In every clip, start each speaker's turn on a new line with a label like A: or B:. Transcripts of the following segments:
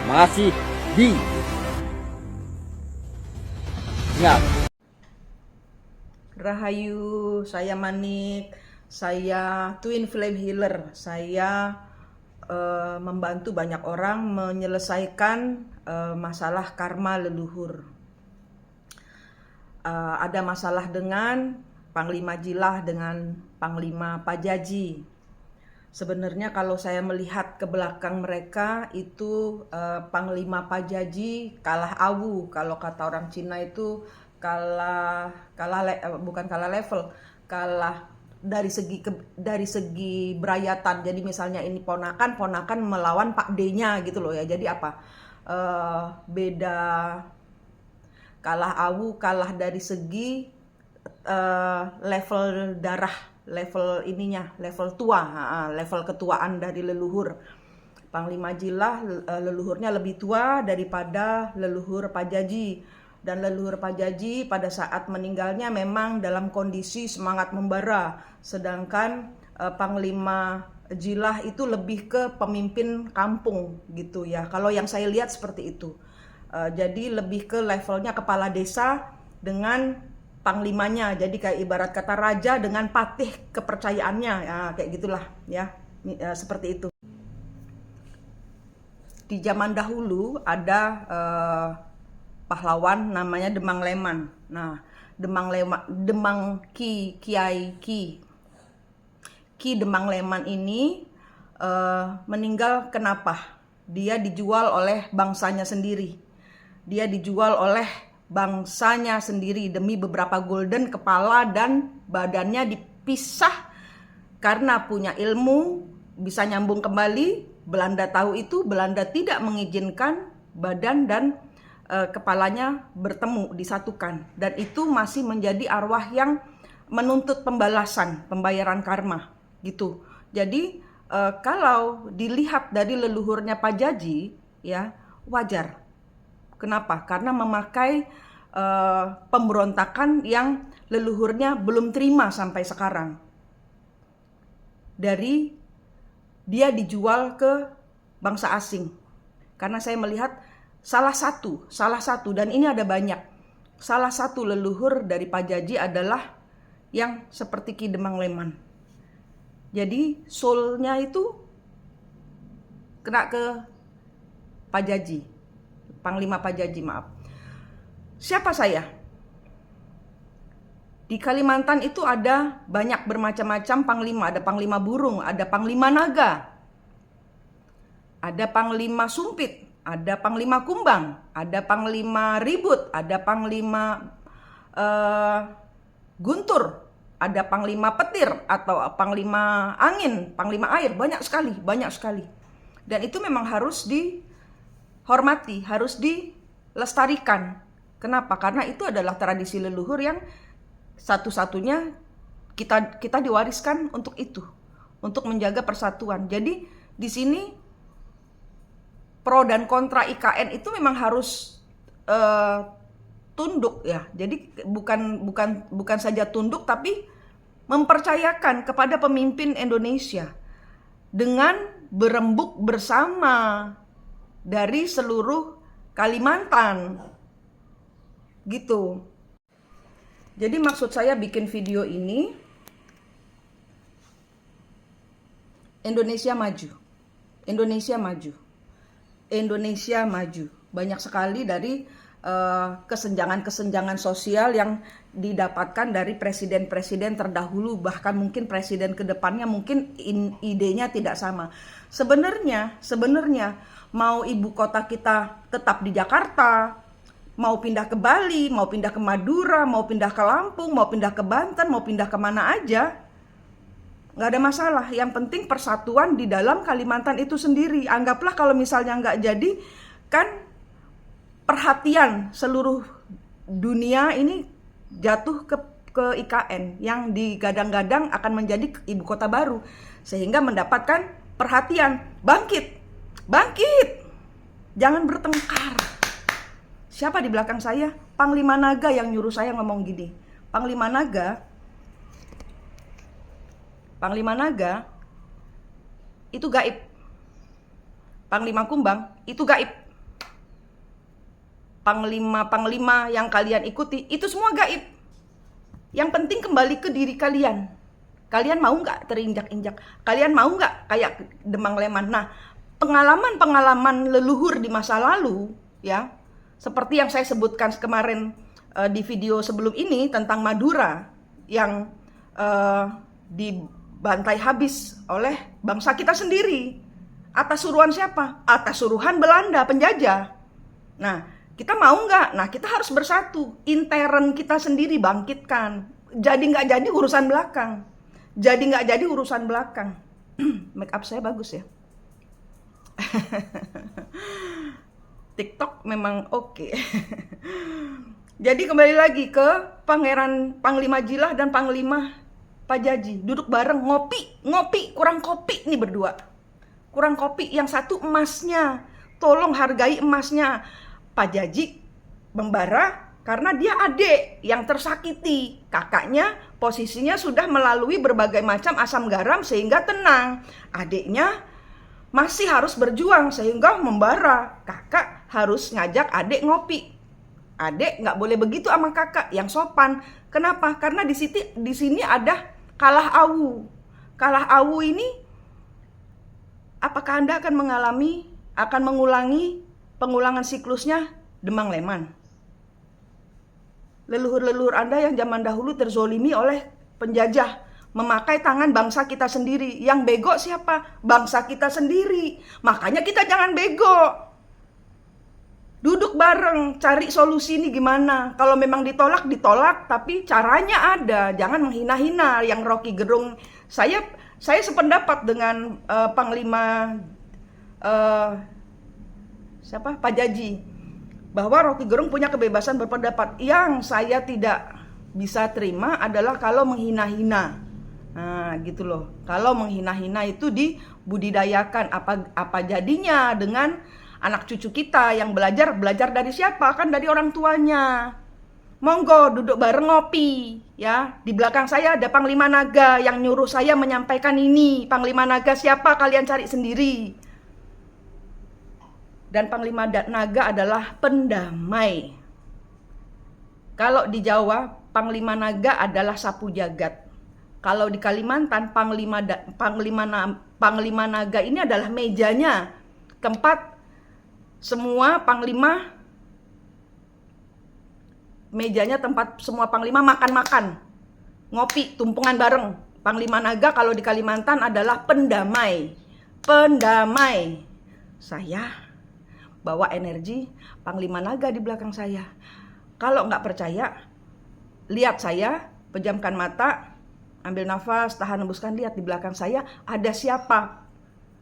A: masih di ingat.
B: Rahayu, saya Manik, saya Twin Flame Healer. Saya membantu banyak orang menyelesaikan masalah karma leluhur. Ada masalah dengan Panglima Jilah, dengan Panglima Pajaji. Sebenarnya kalau saya melihat ke belakang mereka itu Panglima Pajaji kalah awu, kalau kata orang Cina itu bukan kalah level, kalah dari segi berayatan. Jadi misalnya ini ponakan melawan Pak D-nya gitu loh ya. Jadi apa? Beda, kalah awu, kalah dari segi level darah, level ininya, level tua, level ketuaan dari leluhur. Panglima Jilah leluhurnya lebih tua daripada leluhur Pajaji. Dan leluhur Pajaji pada saat meninggalnya memang dalam kondisi semangat membara. Sedangkan Panglima Jilah itu lebih ke pemimpin kampung gitu ya. Kalau yang saya lihat seperti itu. Jadi lebih ke levelnya kepala desa dengan panglimanya. Jadi kayak ibarat kata raja dengan patih kepercayaannya. Ya, kayak gitulah ya. Seperti itu. Di zaman dahulu ada pahlawan namanya Demang Leman. Nah, Ki Demang Leman ini meninggal kenapa? Dia dijual oleh bangsanya sendiri. Dia dijual oleh bangsanya sendiri demi beberapa golden, kepala dan badannya dipisah karena punya ilmu, bisa nyambung kembali. Belanda tahu itu, Belanda tidak mengizinkan badan dan kepalanya bertemu, disatukan. Dan itu masih menjadi arwah yang menuntut pembalasan, pembayaran karma gitu. Jadi kalau dilihat dari leluhurnya Pajaji ya wajar. Kenapa? Karena memakai pemberontakan yang leluhurnya belum terima sampai sekarang. Dari dia dijual ke bangsa asing. Karena saya melihat salah satu, dan ini ada banyak. Salah satu leluhur dari Pajaji adalah yang seperti Ki Demang Leman. Jadi soul-nya itu kena ke Pajaji, Panglima Pajaji, maaf. Siapa saya? Di Kalimantan itu ada banyak bermacam-macam panglima. Ada panglima burung, ada panglima naga, ada panglima sumpit, ada panglima kumbang, ada panglima ribut, ada panglima guntur, ada panglima petir atau panglima angin, panglima air, banyak sekali. Dan itu memang harus dihormati, harus dilestarikan. Kenapa? Karena itu adalah tradisi leluhur yang satu-satunya kita diwariskan untuk itu, untuk menjaga persatuan. Jadi di sini pro dan kontra IKN itu memang harus tunduk ya. Jadi bukan saja tunduk, tapi mempercayakan kepada pemimpin Indonesia dengan berembuk bersama dari seluruh Kalimantan gitu. Jadi maksud saya bikin video ini, Indonesia maju. Indonesia maju. Indonesia maju. Banyak sekali dari kesenjangan-kesenjangan sosial yang didapatkan dari presiden-presiden terdahulu, bahkan mungkin presiden kedepannya mungkin idenya tidak sama. Sebenarnya mau ibu kota kita tetap di Jakarta, mau pindah ke Bali, mau pindah ke Madura, mau pindah ke Lampung, mau pindah ke Banten, mau pindah kemana aja, nggak ada masalah. Yang penting persatuan di dalam Kalimantan itu sendiri. Anggaplah kalau misalnya nggak jadi, kan perhatian seluruh dunia ini jatuh ke IKN yang digadang-gadang akan menjadi ibu kota baru, sehingga mendapatkan perhatian. Bangkit, jangan bertengkar. Siapa di belakang saya? Panglima Naga yang nyuruh saya ngomong gini. Panglima Naga itu gaib. Panglima Kumbang itu gaib. panglima-panglima yang kalian ikuti, itu semua gaib. Yang penting kembali ke diri kalian. Kalian mau nggak terinjak-injak? Kalian mau nggak kayak Demang Leman? Nah, pengalaman-pengalaman leluhur di masa lalu, ya, seperti yang saya sebutkan kemarin di video sebelum ini tentang Madura yang dibantai habis oleh bangsa kita sendiri. Atas suruhan siapa? Atas suruhan Belanda, penjajah. Nah, kita mau nggak? Nah, kita harus bersatu. Intern kita sendiri bangkitkan. Jadi nggak jadi urusan belakang. Jadi nggak jadi urusan belakang. Make up saya bagus ya. TikTok memang oke. Jadi kembali lagi ke Pangeran Panglima Jilah dan Panglima Pajaji. Duduk bareng ngopi, kurang kopi nih berdua. Kurang kopi, yang satu emasnya. Tolong hargai emasnya. Pajaji membara karena dia adik yang tersakiti. Kakaknya posisinya sudah melalui berbagai macam asam garam sehingga tenang. Adiknya masih harus berjuang sehingga membara. Kakak harus ngajak adik ngopi. Adik nggak boleh begitu sama kakak, yang sopan. Kenapa? Karena di sini ada kalah awu. Kalah awu ini, apakah Anda akan mengulangi pengulangan siklusnya Demang Leman? Leluhur-leluhur Anda yang zaman dahulu terzolimi oleh penjajah, memakai tangan bangsa kita sendiri. Yang bego siapa? Bangsa kita sendiri. Makanya kita jangan bego. Duduk bareng, cari solusi ini gimana. Kalau memang ditolak, tapi caranya ada. Jangan menghina-hina yang Rocky Gerung. Saya sependapat dengan Panglima Pajaji, bahwa Rocky Gerung punya kebebasan berpendapat. Yang saya tidak bisa terima adalah kalau menghina-hina. Nah, gitu loh. Kalau menghina-hina itu dibudidayakan. Apa jadinya dengan anak cucu kita yang belajar dari siapa? Kan dari orang tuanya. Monggo duduk bareng ngopi, ya. Di belakang saya ada Panglima Naga yang nyuruh saya menyampaikan ini. Panglima Naga siapa? Kalian cari sendiri. Dan Panglima Naga adalah pendamai. Kalau di Jawa, Panglima Naga adalah sapu jagat. Kalau di Kalimantan, Panglima Naga ini adalah mejanya, tempat semua panglima, mejanya tempat semua panglima makan-makan, ngopi, tumpungan bareng. Panglima Naga kalau di Kalimantan adalah pendamai. Pendamai. Saya bawa energi Panglima Naga di belakang saya. Kalau nggak percaya, lihat saya, pejamkan mata, ambil nafas, tahan, hembuskan, lihat di belakang saya ada siapa?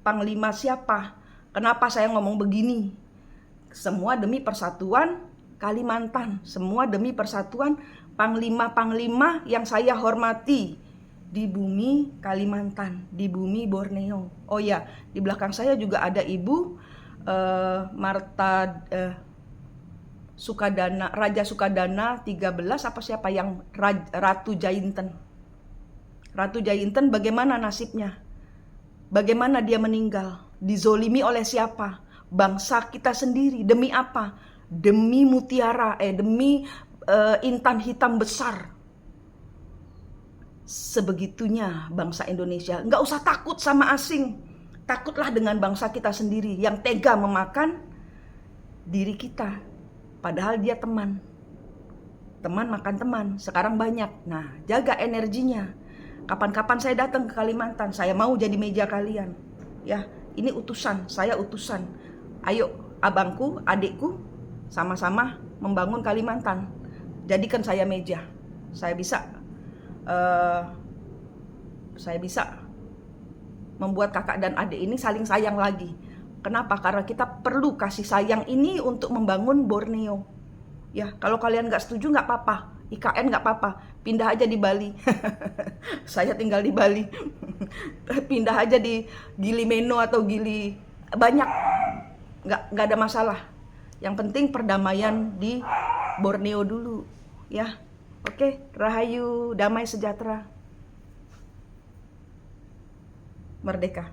B: Panglima siapa? Kenapa saya ngomong begini? Semua demi persatuan Kalimantan. Semua demi persatuan panglima-panglima yang saya hormati di bumi Kalimantan, di bumi Borneo. Oh ya, di belakang saya juga ada Ibu Marta Sukadana, Raja Sukadana 13 apa siapa yang Ratu Jainten. Ratu Jainten bagaimana nasibnya? Bagaimana dia meninggal? Dizolimi oleh siapa? Bangsa kita sendiri. Demi apa? Demi mutiara, demi intan hitam besar. Sebegitunya bangsa Indonesia. Nggak usah takut sama asing. Takutlah dengan bangsa kita sendiri yang tega memakan diri kita. Padahal dia teman. Teman makan teman. Sekarang banyak. Nah, jaga energinya. Kapan-kapan saya datang ke Kalimantan, saya mau jadi meja kalian. Ya, ini utusan, saya utusan. Ayo, abangku, adikku, sama-sama membangun Kalimantan. Jadikan saya meja. Saya bisa membuat kakak dan adik ini saling sayang lagi. Kenapa? Karena kita perlu kasih sayang ini untuk membangun Borneo. Ya, kalau kalian nggak setuju nggak apa-apa. IKN nggak apa-apa. Pindah aja di Bali. Saya tinggal di Bali. Pindah aja di Gili Meno atau Gili. Banyak. Nggak ada masalah. Yang penting perdamaian di Borneo dulu. Ya, oke. Rahayu, damai sejahtera. Merdeka.